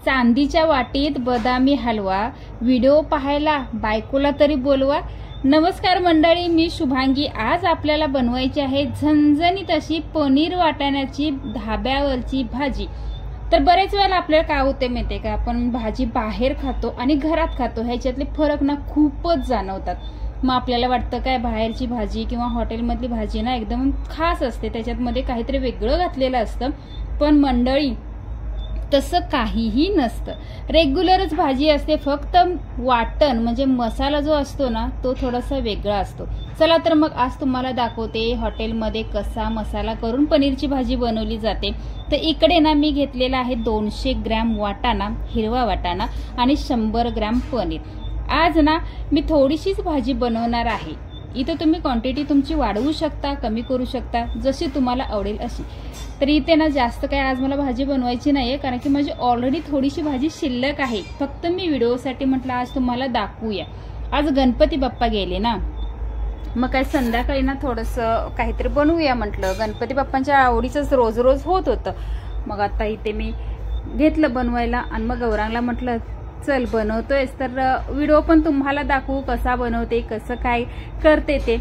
चांदीच्या वाटीत बदामी हलवा, व्हिडिओ पाहायला बायकोला तरी बोलवा। नमस्कार मंडळी, मी शुभांगी। आज आपल्याला बनवायची आहे झणझणीत अशी पनीर वाटाण्याची धाब्यावरची भाजी। तर बरेच वेळेला आपल्याला काय होते माहिती का, आपण भाजी बाहेर खातो आणि घरात खातो, ह्याच्यातले फरक ना खूपच जाणवतात। मग आपल्याला वाटतं काय बाहेरची भाजी किंवा हॉटेलमधली भाजी ना एकदम खास असते, त्याच्यामध्ये काहीतरी वेगळं घातलेलं असतं। पण मंडळी तसं काहीही नसतं, रेग्युलरच भाजी असते, फक्त वाटण म्हणजे मसाला जो असतो ना तो थोडासा वेगळा असतो। चला तर मग आज तुम्हाला दाखवते हॉटेलमध्ये कसा मसाला करून पनीरची भाजी बनवली जाते। तर इकडे ना मी घेतलेला आहे 200 ग्रॅम वाटाणा, हिरवा वाटाणा आणि 100 ग्रॅम पनीर। आज ना मी थोडीशीच भाजी बनवणार आहे। इथे तुम्ही क्वांटिटी तुमची वाढवू शकता, कमी करू शकता, जशी तुम्हाला आवडेल अशी। तर इथे ना जास्त काय आज मला भाजी बनवायची नाहीये, कारण की माझी ऑलरेडी थोडीशी भाजी शिल्लक आहे। फक्त मी व्हिडिओसाठी म्हटलं आज तुम्हाला दाखवूया। आज गणपती बाप्पा गेले ना, मग काय संध्याकाळी ना थोडंसं काहीतरी बनवूया म्हटलं। गणपती बाप्पांच्या आवडीचंच रोज रोज होत होतं। मग आता इथे मी घेतलं बनवायला आणि मग गौरांगला म्हटलं चल बनवतोयस तर व्हिडिओ पण तुम्हाला दाखवू कसा बनवते, कसं काय करते ते।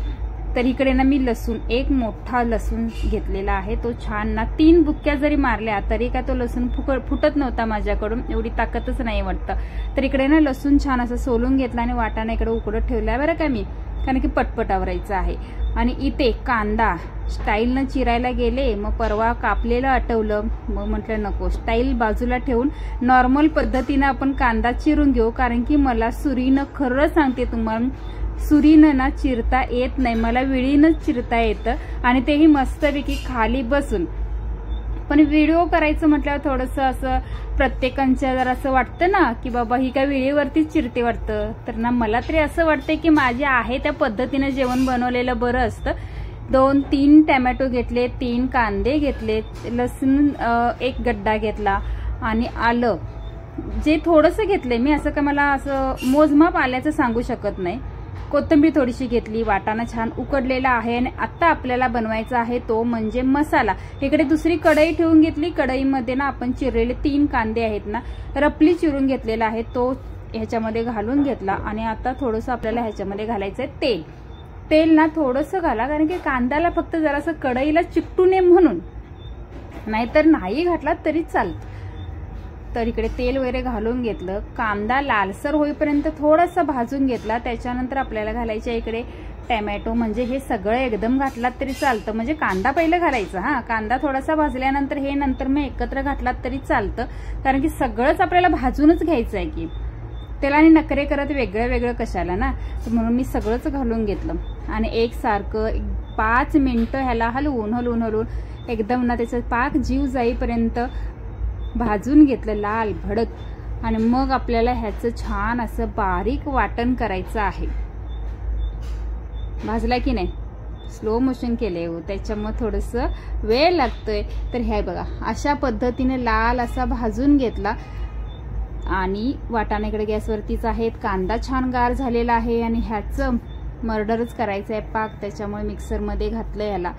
तर इकडे ना मी लसूण, एक मोठा लसूण घेतलेला आहे, तो छान ना 3 बुक्क्या जरी मारल्या तरी काय तो लसूण फुटत नव्हता माझ्याकडून, एवढी ताकदच नाही वाटतं। तर इकडे ना लसूण छान असं सोलून घेतला आणि वाटाणा इकडे उकडत ठेवला बरं का मी, कारण की पटपट आवरायचं आहे। आणि इथे कांदा स्टाईलनं चिरायला गेले, मग परवा कापलेलं आठवलं, मग म्हटलं नको, स्टाईल बाजूला ठेवून नॉर्मल पद्धतीनं आपण कांदा चिरून घेऊ, कारण की मला सुरीनं, खरं सांगते तुम्हाला, सुरीनं ना चिरता येत नाही, मला विळीनंच चिरता येतं आणि तेही मस्तपैकी खाली बसून। पण व्हिडिओ करायचं म्हटल्यावर थोडंसं असं प्रत्येकांच्या जर असं वाटतं ना की बाबा ही काय वेळेवरतीच चिरते वाटतं, तर ना मला तरी असं वाटतंय की माझे आहे त्या पद्धतीने जेवण बनवलेलं बरं असतं। 2-3 टॅमॅटो घेतले, 3 कांदे घेतले, लसूण 1 गड्डा घेतला आणि आलं जे थोडंसं घेतलंय मी, असं का मला असं मोजमाप आल्याचं सांगू शकत नाही। कोथिंबीर थोडीशी घेतली, वाटाणा छान उकडलेला आहे आणि आता आपल्याला बनवायचा आहे तो म्हणजे मसाला। इकडे दुसरी कढई ठेवून घेतली, कढईमध्ये ना आपण चिरलेले 3 कांदे आहेत ना रफली चिरून घेतलेला आहे, तो ह्याच्यामध्ये घालून घेतला। आणि आता थोडंसं आपल्याला ह्याच्यामध्ये घालायचंय तेल। तेल ना थोडंसं घाला, कारण की कांद्याला फक्त जरासं कढईला चिकटू नये म्हणून, नाहीतर नाही घातला तरी चालतं। तर इकडे तेल वगैरे घालून घेतलं, कांदा लालसर होईपर्यंत थोडासा भाजून घेतला। त्याच्यानंतर आपल्याला घालायचे इकडे टॅमॅटो, म्हणजे हे सगळं एकदम घातलात तरी चालतं, म्हणजे कांदा पहिलं घालायचा, हा कांदा थोडासा भाजल्यानंतर हे नंतर मग एकत्र घातलात तरी चालतं, कारण की सगळंच आपल्याला भाजूनच घ्यायचं आहे की तेलाने नखरे करत वेगळं वेगळं कशाला ना। तर म्हणून मी सगळंच घालून घेतलं आणि एकसारखं 5 मिनिटं ह्याला हलवून हलवून हलवून एकदम ना त्याचा पाक जीव जाईपर्यंत भाजून घेतलं लाल भडक। आणि मग आपल्याला ह्याचं छान असं बारीक वाटण करायचं आहे। भाजला की नाही, स्लो मोशन केले हो, त्याच्यामुळे थोडंसं वेळ लागतोय। तर हे बघा अशा पद्धतीने लाल असा भाजून घेतला आणि वाटाणा इकडे गॅसवरतीच आहेत, कांदा छान गार झालेला आहे आणि ह्याचं मर्डरच करायचं आहे पाक, त्याच्यामुळे मिक्सरमध्ये घातलं, याला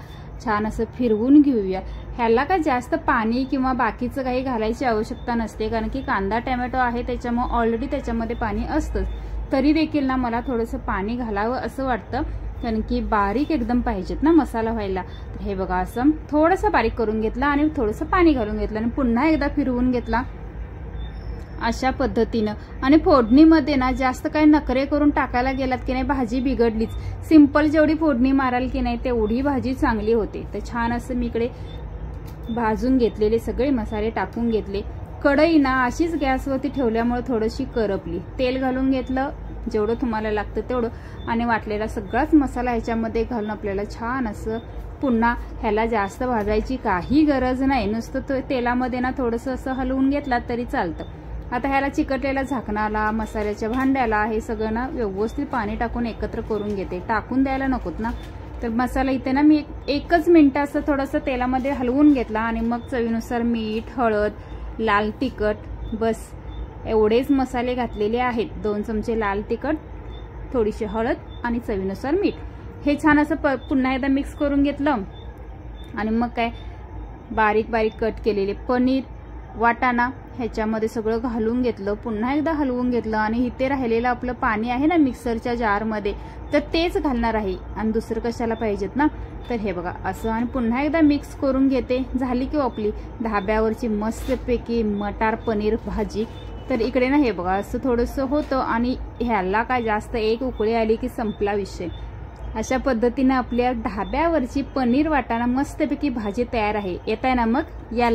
छान असं फिरवून घेऊया। ह्याला काय जास्त पाणी किंवा बाकीचं काही घालायची आवश्यकता नसते, कारण की कांदा टॅमॅटो आहे त्याच्यामुळे ऑलरेडी त्याच्यामध्ये पाणी असतंच। तरी देखील ना मला थोडंसं पाणी घालावं असं वाटतं, कारण की बारीक एकदम पाहिजेत ना मसाला व्हायला। तर हे बघा असं थोडंसं बारीक करून घेतलं आणि थोडंसं पाणी घालून घेतलं आणि पुन्हा एकदा फिरवून घेतला अशा पद्धतीनं। आणि फोडणीमध्ये ना जास्त काही नखरे करून टाकायला गेलात की नाही भाजी बिघडलीच, सिंपल जेवढी फोडणी माराल की नाही तेवढी भाजी चांगली होते। तर छान असं मी इकडे भाजून घेतलेले सगळे मसाले टाकून घेतले। कढई ना अशीच गॅसवरती ठेवल्यामुळे थोडीशी करपली, तेल घालून घेतलं जेवढं तुम्हाला लागतं तेवढं आणि वाटलेला सगळाच मसाला ह्याच्यामध्ये घालून आपल्याला छान असं पुन्हा ह्याला जास्त भाजायची काही गरज नाही, नुसतं तेलामध्ये ना थोडंसं असं हलवून घेतला तरी चालतं। आता ह्याला चिकटलेल्या झाकणाला, मसाल्याच्या भांड्याला हे सगळं ना व्यवस्थित पाणी टाकून एकत्र करून घेते, टाकून द्यायला नकोत ना। तर मसाला इथे ना मी 1च मिनिट असं थोडंसं तेलामध्ये हलवून घेतला आणि मग चवीनुसार मीठ, हळद, लाल तिखट, बस एवढेच मसाले घातलेले आहेत। 2 चमचे लाल तिखट, थोडीशी हळद आणि चवीनुसार मीठ, हे छान असं पुन्हा एकदा मिक्स करून घेतलं। आणि मग काय बारीक बारीक कट केलेले पनीर, वाटाणा ह्याच्यामध्ये सगळं घालून घेतलं, पुन्हा एकदा हलवून घेतलं आणि इथे राहिलेलं आपलं पाणी आहे ना मिक्सरच्या जारमध्ये, तर तेच घालणार आहे आणि दुसरं कशाला पाहिजेत ना. तर हे बघा असं आणि पुन्हा एकदा मिक्स करून घेते. झाली की आपली धाब्यावरची मस्तपैकी मटार पनीर भाजी. तर इकडे ना हे बघा असं थोडंसं होतं आणि ह्याला काय जास्त एक उकळी आली की संपला विषय. अशा पद्धतीने आपल्या धाब्यावरची पनीर वाटाणा मस्तपैकी भाजी तयार आहे. येताय ना मग या